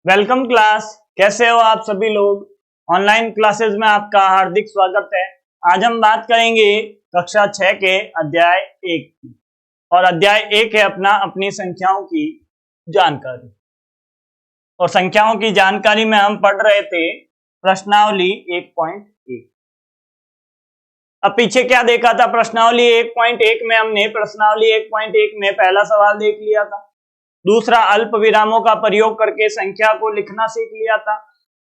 Welcome class. कैसे हो आप सभी लोग। ऑनलाइन क्लासेस में आपका हार्दिक स्वागत है। आज हम बात करेंगे कक्षा 6 के अध्याय 1 की, और अध्याय 1 है अपनी संख्याओं की जानकारी। और संख्याओं की जानकारी में हम पढ़ रहे थे प्रश्नावली 1.1। अब पीछे क्या देखा था, प्रश्नावली 1.1 में हमने प्रश्नावली 1.1 में पहला सवाल देख लिया था। दूसरा, अल्प विरामों का प्रयोग करके संख्या को लिखना सीख लिया था।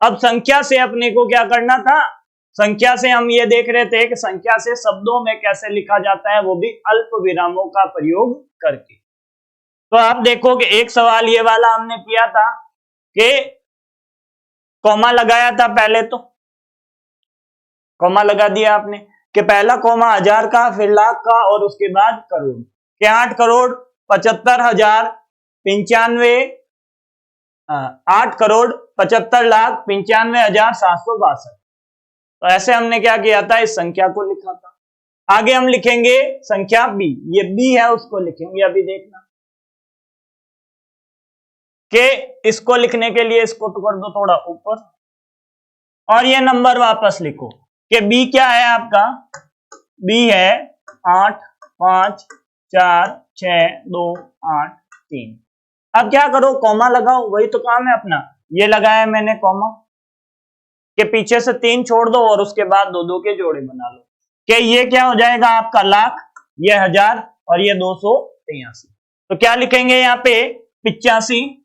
अब संख्या से अपने को क्या करना था, संख्या से हम ये देख रहे थे कि संख्या से शब्दों में कैसे लिखा जाता है, वो भी अल्प विरामों का प्रयोग करके। तो आप देखो कि एक सवाल ये वाला हमने किया था कि कॉमा लगाया था, पहले तो कॉमा लगा दिया आपने कि पहला कॉमा 1000 का, फिर लाख का, और उसके बाद करोड़ के 8,75,95,762। तो ऐसे हमने क्या किया था, इस संख्या को लिखा था। आगे हम लिखेंगे संख्या बी, ये बी है उसको लिखेंगे। अभी देखना कि इसको लिखने के लिए इसको तो कर दो थोड़ा ऊपर, और ये नंबर वापस लिखो कि बी क्या है आपका, बी है 8 5 4 6 2 8 3। अब क्या करो, कॉमा लगाओ, वही तो काम है अपना। ये लगाया मैंने कॉमा, के पीछे से 3 छोड़ दो और उसके बाद 2-2 के जोड़े बना लो कि ये क्या हो जाएगा आपका लाख, ये 1000 और ये 283। तो क्या लिखेंगे यहाँ पे 85,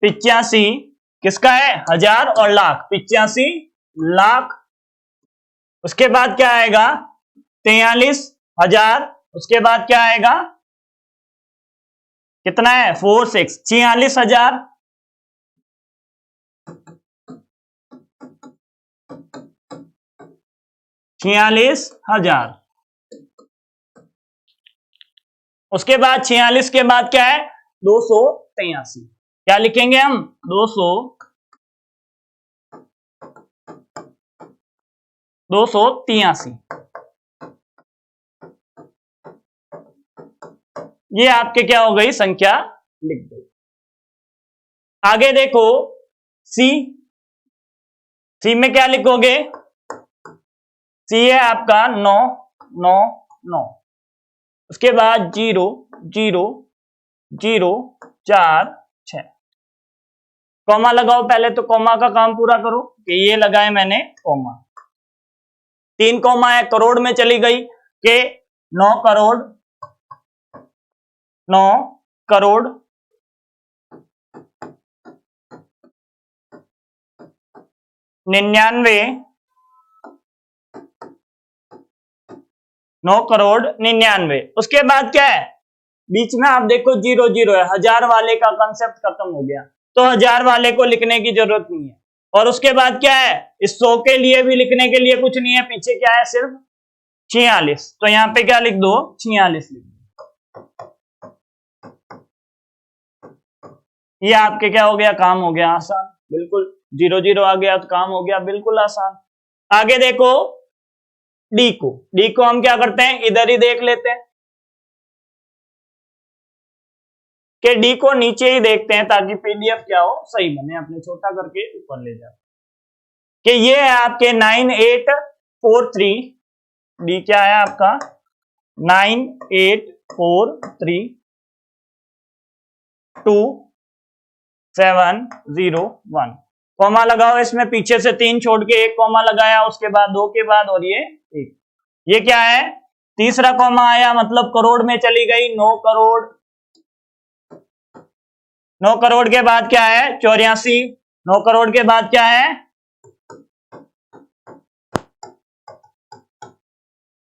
85 किसका है, 1000 और लाख, 85 लाख। उसके बाद क्या आएगा 43,000, उसके बाद क्या आएगा, कितना है 46, 46,000, 46,000। उसके बाद 46 के बाद क्या है 283। क्या लिखेंगे हम 283। ये आपके क्या हो गई, संख्या लिख दो। आगे देखो सी, सी में क्या लिखोगे, सी है आपका 9 9 9। उसके बाद 0 0 0 4 6। कॉमा लगाओ, पहले तो कॉमा का काम पूरा करो कि ये लगाए मैंने कॉमा। 3 कॉमा है, करोड़ में चली गई कि 9 करोड़ 9 करोड़ 99 9 करोड़ 99। उसके बाद क्या है, बीच में आप देखो 0 0 है, 1000 वाले का कंसेप्ट खत्म हो गया, तो 1000 वाले को लिखने की जरूरत नहीं है। और उसके बाद क्या है, इस 100 के लिए भी लिखने के लिए कुछ नहीं है, पीछे क्या है सिर्फ 46। तो यहां पे क्या लिख दो, 46 लिख दो। ये आपके क्या हो गया, काम हो गया आसान, बिल्कुल। 0 0 आ गया तो काम हो गया बिल्कुल आसान। आगे देखो डी को, डी को हम क्या करते हैं, इधर ही देख लेते हैं कि डी को नीचे ही देखते हैं ताकि पीडीएफ क्या हो, सही बने। अपने छोटा करके ऊपर ले जाओ कि ये है आपके 9843। डी क्या है आपका 98432701। कॉमा लगाओ, इसमें पीछे से 3 छोड़ के एक कॉमा लगाया, उसके बाद 2 के बाद, और ये 1। ये क्या है, तीसरा कॉमा आया, मतलब करोड़ में चली गई 9 करोड़। 9 करोड़ के बाद क्या है 84। 9 करोड़ के बाद क्या है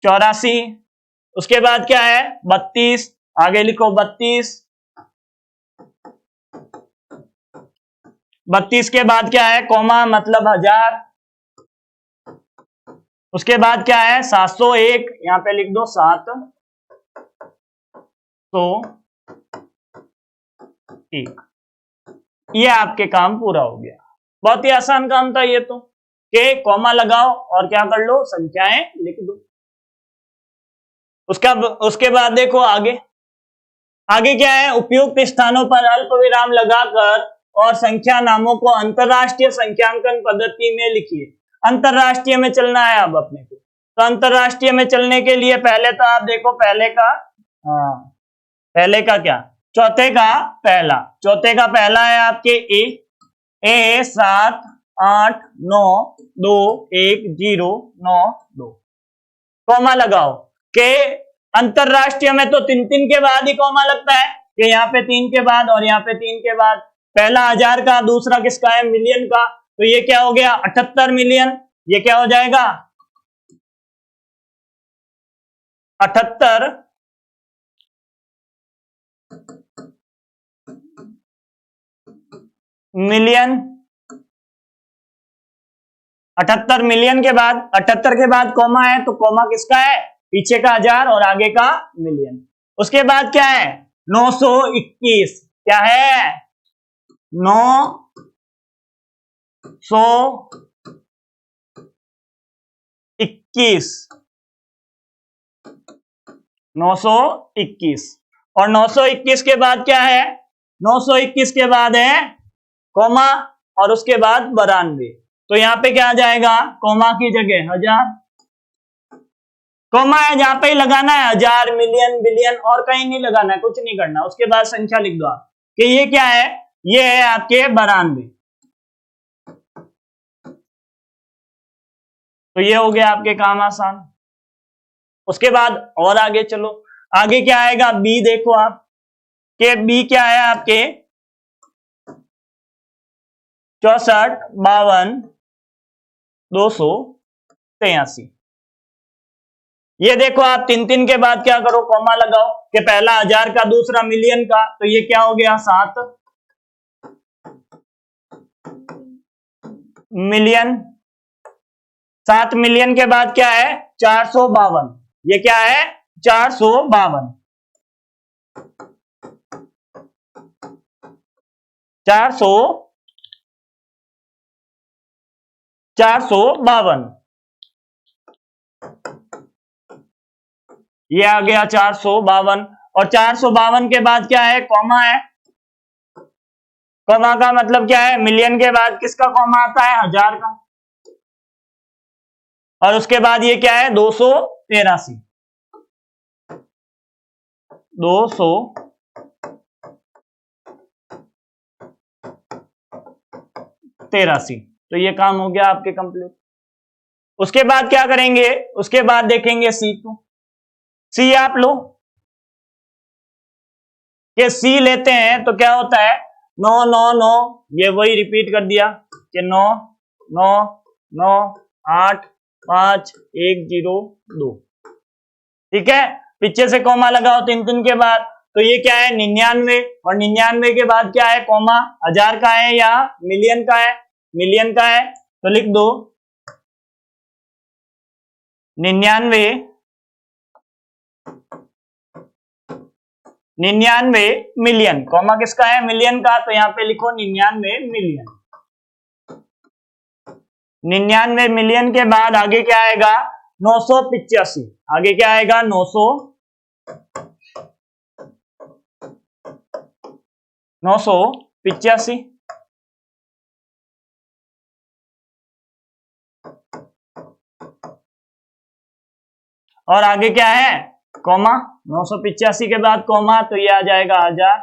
84। उसके बाद क्या है 32। आगे लिखो 32। 32 के बाद क्या है कॉमा, मतलब 1000। उसके बाद क्या है 701, यहां पे लिख दो 701। ये आपके काम पूरा हो गया। बहुत ही आसान काम था ये तो, कि कॉमा लगाओ और क्या कर लो, संख्याएं लिख दो। उसके बाद देखो आगे आगे क्या है, उपयुक्त स्थानों पर अल्प विराम लगाकर और संख्या नामों को अंतरराष्ट्रीय संख्यांकन पद्धति में लिखिए। अंतरराष्ट्रीय में चलना है अब अपने को, तो अंतरराष्ट्रीय में चलने के लिए पहले तो आप देखो पहले का क्या, चौथे का पहला है आपके ए 7 8 9 2 1 0 9 2, कॉमा लगाओ के अंतरराष्ट्रीय में तो 3 के बाद ही कॉमा लगता है कि यहाँ पे 3 के बाद और यहाँ पे 3 के बाद, पहला 1000 का, दूसरा किसका है, मिलियन का, तो ये क्या हो गया 78 मिलियन, ये क्या हो जाएगा 78 मिलियन। 78 मिलियन के बाद, 78 के बाद कॉमा है, तो कॉमा किसका है, पीछे का 1000 और आगे का मिलियन। उसके बाद क्या है 921, क्या है 921 और 921 के बाद क्या है, 921 के बाद है कॉमा और उसके बाद 92, तो यहाँ पे क्या आ जाएगा, कॉमा की जगह 1000, कॉमा है जहां पे ही लगाना है, 1000 मिलियन बिलियन और कहीं नहीं लगाना है, कुछ नहीं करना। उसके बाद संख्या लिख दो आप कि ये क्या है, ये है आपके 92, तो ये हो गया आपके काम आसान। उसके बाद और आगे चलो, आगे क्या आएगा बी, देखो आप के बी क्या है आपके 64 52 283, ये देखो आप 3 के बाद क्या करो, कॉमा लगाओ कि पहला 1000 का, दूसरा मिलियन का, तो ये क्या हो गया 7 मिलियन। 7 मिलियन के बाद क्या है 452, ये क्या है 452, 452, ये आ गया 452, और 452 के बाद क्या है, कॉमा है, कॉमा का मतलब क्या है, मिलियन के बाद किसका कॉमा आता है, 1000 का, और उसके बाद ये क्या है 283, 283, तो ये काम हो गया आपके कंप्लीट। उसके बाद क्या करेंगे, उसके बाद देखेंगे सी को, सी आप लो कि सी लेते हैं तो क्या होता है 9 9 9, ये वही रिपीट कर दिया कि 9 9 9 8 5 1 0 2, ठीक है, पीछे से कॉमा लगाओ 3 के बाद, तो ये क्या है 99, और 99 के बाद क्या है कॉमा, 1000 का है या मिलियन का है, मिलियन का है, तो लिख दो 99 मिलियन, कॉमा किसका है, मिलियन का, तो यहाँ पे लिखो 99 मिलियन। 99 मिलियन के बाद आगे क्या आएगा 985, आगे क्या आएगा 985, और आगे क्या है कॉमा, 985 के बाद कॉमा, तो ये आ जाएगा 1000,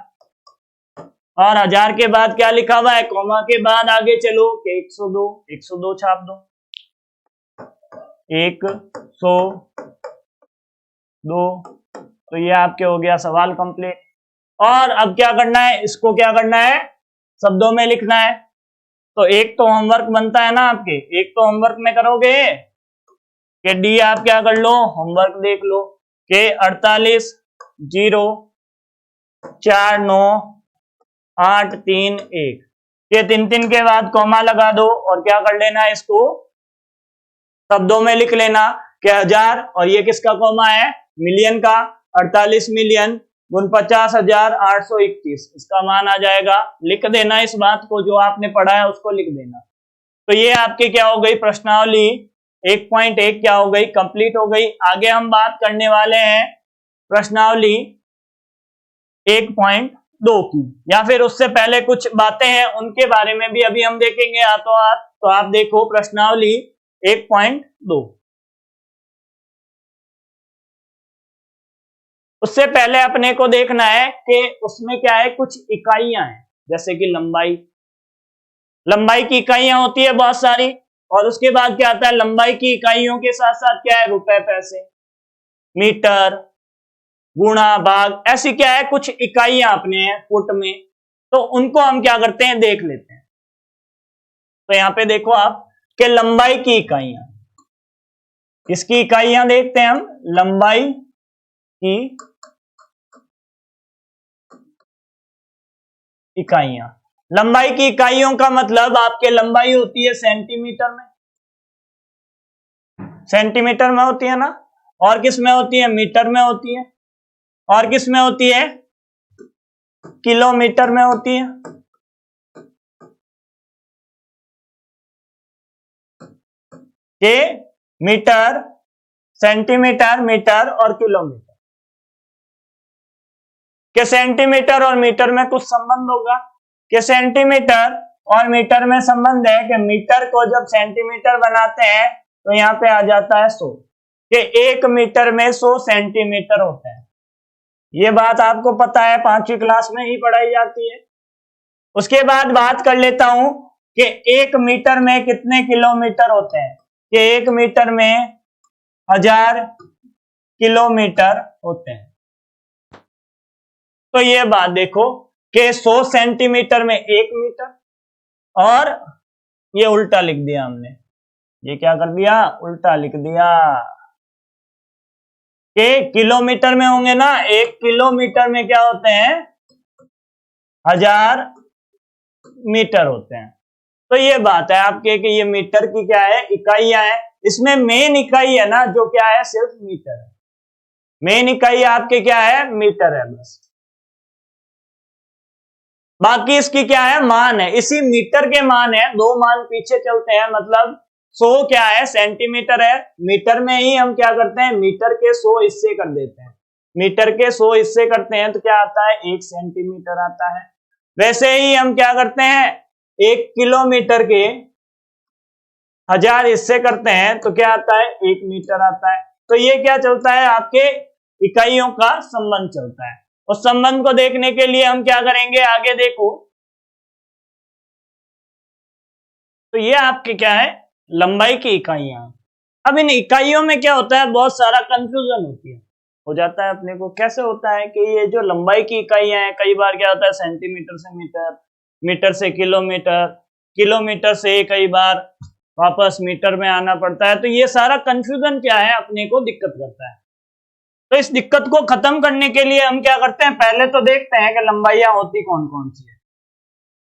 और 1000 के बाद क्या लिखा हुआ है, कॉमा के बाद आगे चलो कि 102, 102 छाप दो, 102, तो ये आपके हो गया सवाल कंप्लीट। और अब क्या करना है, इसको क्या करना है, शब्दों में लिखना है, तो एक तो होमवर्क बनता है ना आपके, एक तो होमवर्क में करोगे कि डी आप क्या कर लो, होमवर्क देख लो कि 48 0 4 9 8 3 1, ये 3 के बाद कॉमा लगा दो और क्या कर लेना है, इसको शब्दों में लिख लेना कि 1000, और ये किसका कॉमा है, मिलियन का, 48 मिलियन गुण 50,821, इसका मान आ जाएगा, लिख देना इस बात को, जो आपने पढ़ा है उसको लिख देना। तो ये आपके क्या हो गई, प्रश्नावली 1.1 क्या हो गई, कंप्लीट हो गई। आगे हम बात करने वाले हैं प्रश्नावली 1.2 की, या फिर उससे पहले कुछ बातें हैं उनके बारे में भी अभी हम देखेंगे हाथों हाथ। तो आप देखो प्रश्नावली 1.2। उससे पहले अपने को देखना है कि उसमें क्या है, कुछ इकाइयां हैं, जैसे कि लंबाई। लंबाई की इकाइयां होती है बहुत सारी, और उसके बाद क्या आता है, लंबाई की इकाइयों के साथ साथ क्या है, रुपए, पैसे, मीटर, गुणा, भाग, ऐसी क्या है कुछ इकाइयां अपने हैं फुट में। तो उनको हम क्या करते हैं, देख लेते हैं। तो यहां पे देखो आप कि लंबाई की इकाइयां, किसकी इकाइयां देखते हैं हम, लंबाई की इकाइयां। लंबाई की इकाइयों का मतलब आपके लंबाई होती है सेंटीमीटर में, सेंटीमीटर में होती है ना, और किस में होती है, मीटर में होती है, और किस में होती है, किलोमीटर में होती है। के मीटर, सेंटीमीटर, मीटर और किलोमीटर, के सेंटीमीटर और मीटर में कुछ संबंध होगा, कि सेंटीमीटर और मीटर में संबंध है कि मीटर को जब सेंटीमीटर बनाते हैं तो यहां पे आ जाता है 100, कि 1 मीटर में 100 सेंटीमीटर होते हैं। ये बात आपको पता है, 5वीं क्लास में ही पढ़ाई जाती है। उसके बाद बात कर लेता हूं कि 1 मीटर में कितने किलोमीटर होते हैं, कि 1 मीटर में 1000 किलोमीटर होते हैं। तो ये बात देखो कि 100 सेंटीमीटर में 1 मीटर, और ये उल्टा लिख दिया हमने, ये क्या कर दिया, उल्टा लिख दिया, कि किलोमीटर में होंगे ना, 1 किलोमीटर में क्या होते हैं, 1000 मीटर होते हैं। तो ये बात है आपके कि ये मीटर की क्या है, इकाइयां है। इसमें मेन इकाई है ना जो क्या है, सिर्फ मीटर है। मेन इकाई आपके क्या है, मीटर है बस। बाकी इसकी क्या है, मान है, इसी मीटर के मान है, 2 मान पीछे चलते हैं, मतलब 100 क्या है, सेंटीमीटर है। मीटर में ही हम क्या करते हैं, मीटर के 100 हिस्से कर देते हैं। मीटर के 100 हिस्से करते हैं तो क्या आता है, 1 सेंटीमीटर आता है। वैसे ही हम क्या करते हैं, 1 किलोमीटर के 1000 हिस्से करते हैं तो क्या आता है, 1 मीटर आता है। तो ये क्या चलता है, आपके इकाइयों का संबंध चलता है। उस संबंध को देखने के लिए हम क्या करेंगे, आगे देखो। तो ये आपके क्या है, लंबाई की इकाइयां। अब इन इकाइयों में क्या होता है, बहुत सारा कंफ्यूजन हो जाता है अपने को। कैसे होता है कि ये जो लंबाई की इकाइयां हैं, कई बार क्या होता है, सेंटीमीटर से मीटर, मीटर से किलोमीटर, किलोमीटर से कई बार वापस मीटर में आना पड़ता है। तो ये सारा कंफ्यूजन क्या है, अपने को दिक्कत करता है। तो इस दिक्कत को खत्म करने के लिए हम क्या करते हैं, पहले तो देखते हैं कि लंबाइयां होती कौन कौन सी है।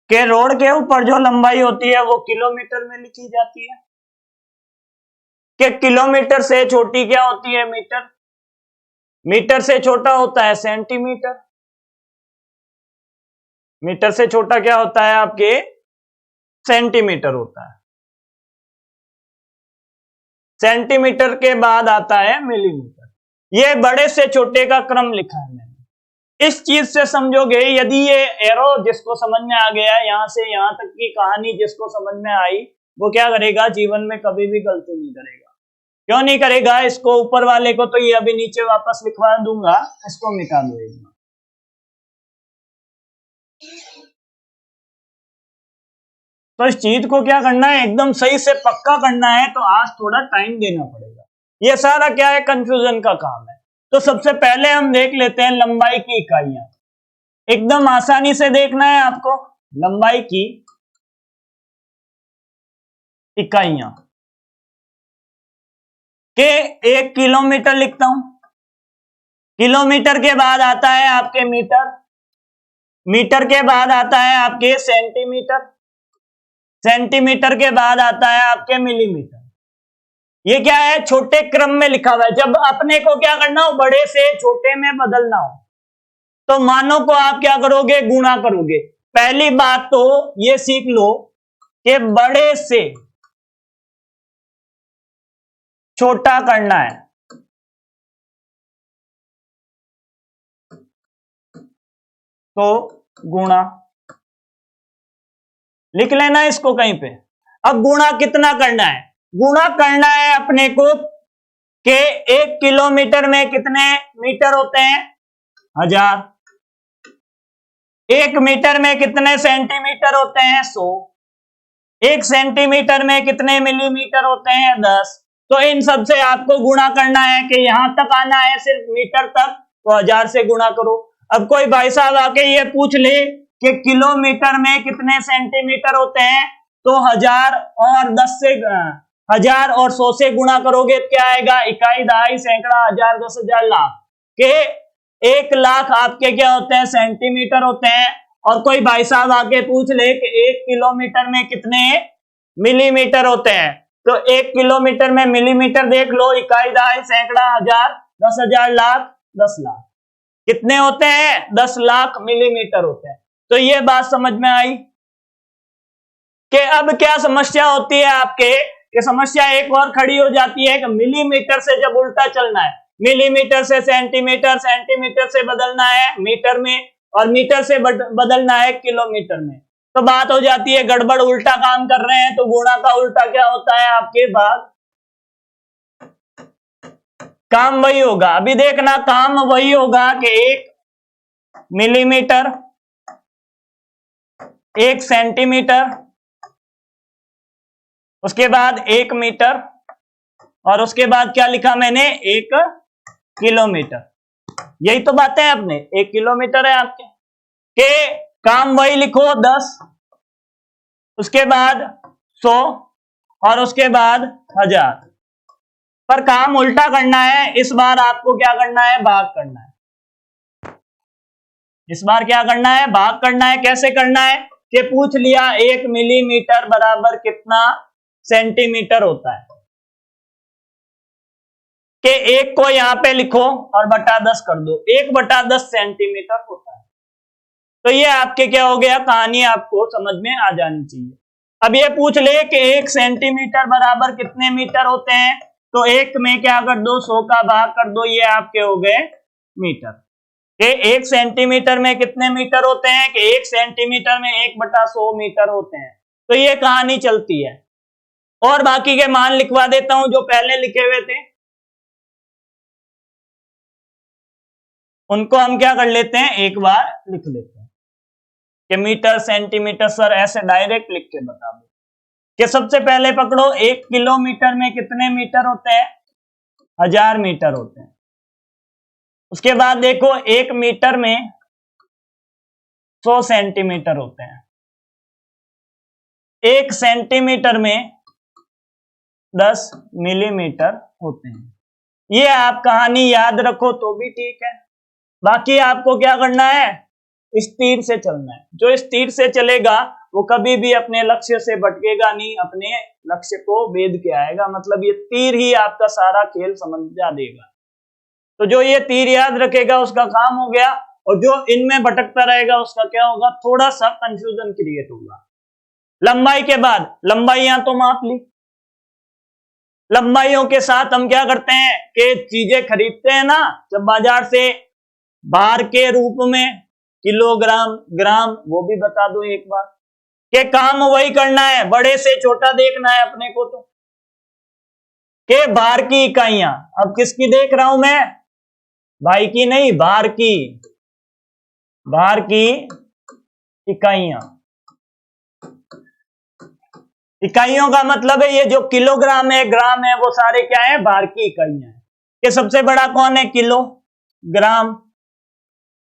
कि रोड के ऊपर जो लंबाई होती है वो किलोमीटर में लिखी जाती है, कि किलोमीटर से छोटी क्या होती है, मीटर, मीटर से छोटा होता है सेंटीमीटर, मीटर से छोटा क्या होता है आपके, सेंटीमीटर होता है। सेंटीमीटर के बाद आता है मिलीमीटर। ये बड़े से छोटे का क्रम लिखा है मैंने। इस चीज से समझोगे, यदि ये एरो जिसको समझ में आ गया, यहां से यहां तक की कहानी जिसको समझ में आई, वो क्या करेगा, जीवन में कभी भी गलती नहीं करेगा। क्यों नहीं करेगा, इसको ऊपर वाले को तो ये अभी नीचे वापस लिखवा दूंगा, इसको मिटा दो एक बार। तो इस चीज को क्या करना है, एकदम सही से पक्का करना है, तो आज थोड़ा टाइम देना पड़ेगा। ये सारा क्या है, कंफ्यूजन का काम है। तो सबसे पहले हम देख लेते हैं लंबाई की इकाइयां। एकदम आसानी से देखना है आपको, लंबाई की इकाइयां। के 1 किलोमीटर लिखता हूं, किलोमीटर के बाद आता है आपके मीटर, मीटर के बाद आता है आपके सेंटीमीटर, सेंटीमीटर के बाद आता है आपके मिलीमीटर। ये क्या है, छोटे क्रम में लिखा हुआ है। जब अपने को क्या करना हो, बड़े से छोटे में बदलना हो, तो मानों को आप क्या करोगे, गुणा करोगे। पहली बात तो ये सीख लो कि बड़े से छोटा करना है। तो गुणा, लिख लेना इसको कहीं पे। अब गुणा कितना करना है? गुणा करना है अपने को कि 1 किलोमीटर में कितने मीटर होते हैं? 1000। 1 मीटर में कितने सेंटीमीटर होते हैं? 100। 1 सेंटीमीटर में कितने मिलीमीटर होते हैं? 10। तो इन सब से आपको गुणा करना है कि यहां तक आना है सिर्फ मीटर तक, तो 1000 से गुणा करो। अब कोई भाई साहब आके ये पूछ ले कि किलोमीटर में कितने सेंटीमीटर होते हैं, तो 1000 और 10 से 1000 और 100 से गुणा करोगे तो क्या आएगा? इकाई, दहाई, सैकड़ा, 1000, 10,000, लाख के 1 लाख आपके क्या होते हैं? सेंटीमीटर होते हैं। और कोई भाई साहब आके पूछ ले कि 1 किलोमीटर में कितने मिलीमीटर होते हैं, तो 1 किलोमीटर में मिलीमीटर देख लो, इकाई, दहाई, सैकड़ा, 1000, 10,000, लाख, 10 लाख। कितने होते हैं? 10 लाख मिलीमीटर होते हैं। तो ये बात समझ में आई कि अब क्या समस्या होती है आपके, कि समस्या एक और खड़ी हो जाती है कि मिलीमीटर से जब उल्टा चलना है, मिलीमीटर से सेंटीमीटर, सेंटीमीटर से बदलना है मीटर में, और मीटर से बदलना है किलोमीटर में, तो बात हो जाती है गड़बड़, उल्टा काम कर रहे हैं। तो गुणा का उल्टा क्या होता है आपके? भाग। काम वही होगा, अभी देखना, काम वही होगा कि 1 मिलीमीटर, 1 सेंटीमीटर, उसके बाद 1 मीटर, और उसके बाद क्या लिखा मैंने? 1 किलोमीटर। यही तो बातें हैं अपने। 1 किलोमीटर है आपके, के काम वही लिखो 10, उसके बाद 100, और उसके बाद 1000, पर काम उल्टा करना है। इस बार आपको क्या करना है? भाग करना है। इस बार क्या करना है? भाग करना है। कैसे करना है? कि पूछ लिया 1 मिलीमीटर बराबर कितना सेंटीमीटर होता है, कि 1 को यहां पे लिखो और बटा 10 कर दो, 1/10 सेंटीमीटर होता है। तो ये आपके क्या हो गया? कहानी आपको समझ में आ जानी चाहिए। अब ये पूछ ले कि 1 सेंटीमीटर बराबर कितने मीटर होते हैं, तो 1 में क्या कर दो? 100 का भाग कर दो, ये आपके हो गए मीटर। कि 1 सेंटीमीटर में कितने मीटर होते हैं? कि 1 सेंटीमीटर में 1/100 मीटर होते हैं। तो ये कहानी चलती है। और बाकी के मान लिखवा देता हूं जो पहले लिखे हुए थे, उनको हम क्या कर लेते हैं? एक बार लिख लेते हैं कि मीटर, सेंटीमीटर, सर ऐसे डायरेक्ट लिख के बता दो। कि सबसे पहले पकड़ो, 1 किलोमीटर में कितने मीटर होते हैं? 1000 मीटर होते हैं। उसके बाद देखो 1 मीटर में 100 सेंटीमीटर होते हैं। 1 सेंटीमीटर में 10 मिलीमीटर होते हैं। ये आप कहानी याद रखो तो भी ठीक है। बाकी आपको क्या करना है? स्थिर से चलना है। जो स्थिर से चलेगा वो कभी भी अपने लक्ष्य से भटकेगा नहीं, अपने लक्ष्य को भेद के आएगा। मतलब ये तीर ही आपका सारा खेल समझा देगा। तो जो ये तीर याद रखेगा उसका काम हो गया, और जो इनमें भटकता रहेगा उसका क्या होगा? थोड़ा सा कंफ्यूजन क्रिएट होगा। लंबाई के बाद लंबाइयां तो माप ली। लंबाइयों के साथ हम क्या करते हैं कि चीजें खरीदते हैं ना, जब बाजार से, भार के रूप में, किलोग्राम, ग्राम, वो भी बता दो एक बार। के काम वही करना है, बड़े से छोटा देखना है अपने को। तो के भार की इकाइयां, अब किसकी देख रहा हूं मैं? भाई की नहीं, भार की। भार की इकाइयां। इकाइयों का मतलब है ये जो किलोग्राम है, ग्राम है, वो सारे क्या है? भार की इकाइयां है। कि सबसे बड़ा कौन है? किलो, ग्राम।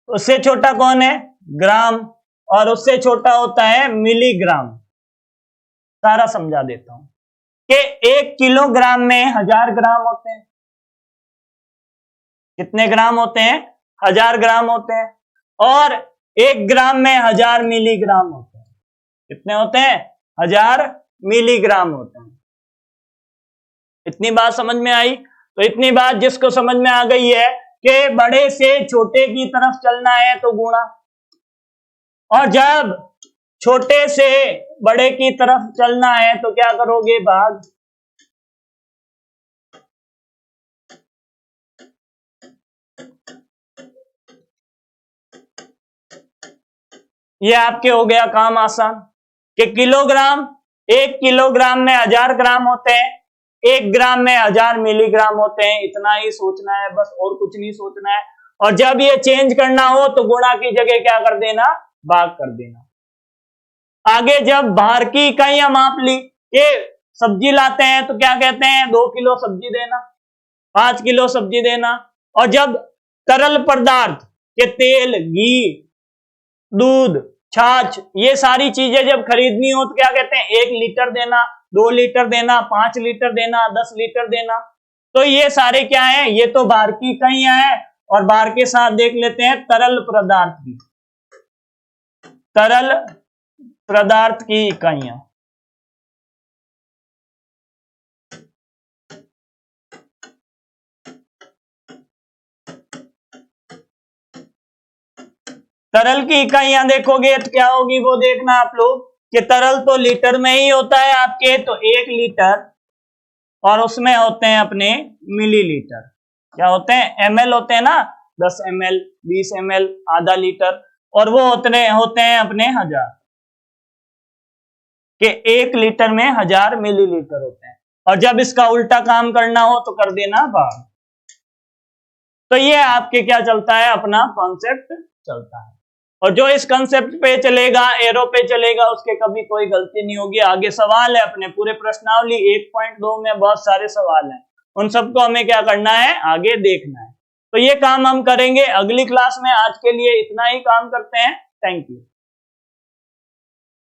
उससे छोटा कौन है? ग्राम। और उससे छोटा होता है मिलीग्राम। सारा समझा देता हूं कि 1 किलोग्राम में 1000 ग्राम होते हैं। कितने ग्राम होते हैं? 1000 ग्राम होते हैं। और 1 ग्राम में 1000 मिलीग्राम होते हैं। कितने होते हैं? 1000 मिलीग्राम होते हैं। इतनी बात समझ में आई? तो इतनी बात जिसको समझ में आ गई है कि बड़े से छोटे की तरफ चलना है तो गुणा, और जब छोटे से बड़े की तरफ चलना है तो क्या करोगे? भाग। ये आपके हो गया काम आसान कि किलोग्राम, 1 किलोग्राम में 1000 ग्राम होते हैं, 1 ग्राम में 1000 मिलीग्राम होते हैं। इतना ही सोचना है बस, और कुछ नहीं सोचना है। और जब ये चेंज करना हो तो गुणा की जगह क्या कर देना, भाग कर देना। आगे जब भार की इकाइयां माप ली, ये सब्जी लाते हैं तो क्या कहते हैं, 2 किलो सब्जी देना, 5 किलो सब्जी देना। और जब तरल पदार्थ के तेल, घी, दूध, छाछ, ये सारी चीजें जब खरीदनी हो तो क्या कहते हैं, 1 लीटर देना, 2 लीटर देना, 5 लीटर देना, 10 लीटर देना। तो ये सारे क्या है, ये तो भार की इकाइयां हैं। और भार के साथ देख लेते हैं तरल पदार्थ की, तरल पदार्थ की इकाइयां। तरल की इकाइयां देखोगे तो क्या होगी वो देखना आप लोग कि तरल तो लीटर में ही होता है आपके, तो 1 लीटर और उसमें होते हैं अपने मिलीलीटर। क्या होते हैं, एमएल होते हैं ना, 10 ml, 20 ml, आधा लीटर, और वो होते हैं अपने 1000 के 1 लीटर में 1000 मिलीलीटर होते हैं। और जब इसका उल्टा काम करना हो तो कर देना भाग। तो ये आपके क्या चलता है, अपना कॉन्सेप्ट चलता है। और जो इस कंसेप्ट पे चलेगा, एरो पे चलेगा, उसके कभी कोई गलती नहीं होगी। आगे सवाल है अपने पूरे प्रश्नावली 1.2 में बहुत सारे सवाल हैं, उन सबको हमें क्या करना है, आगे देखना है। तो ये काम हम करेंगे अगली क्लास में। आज के लिए इतना ही काम करते हैं। Thank you.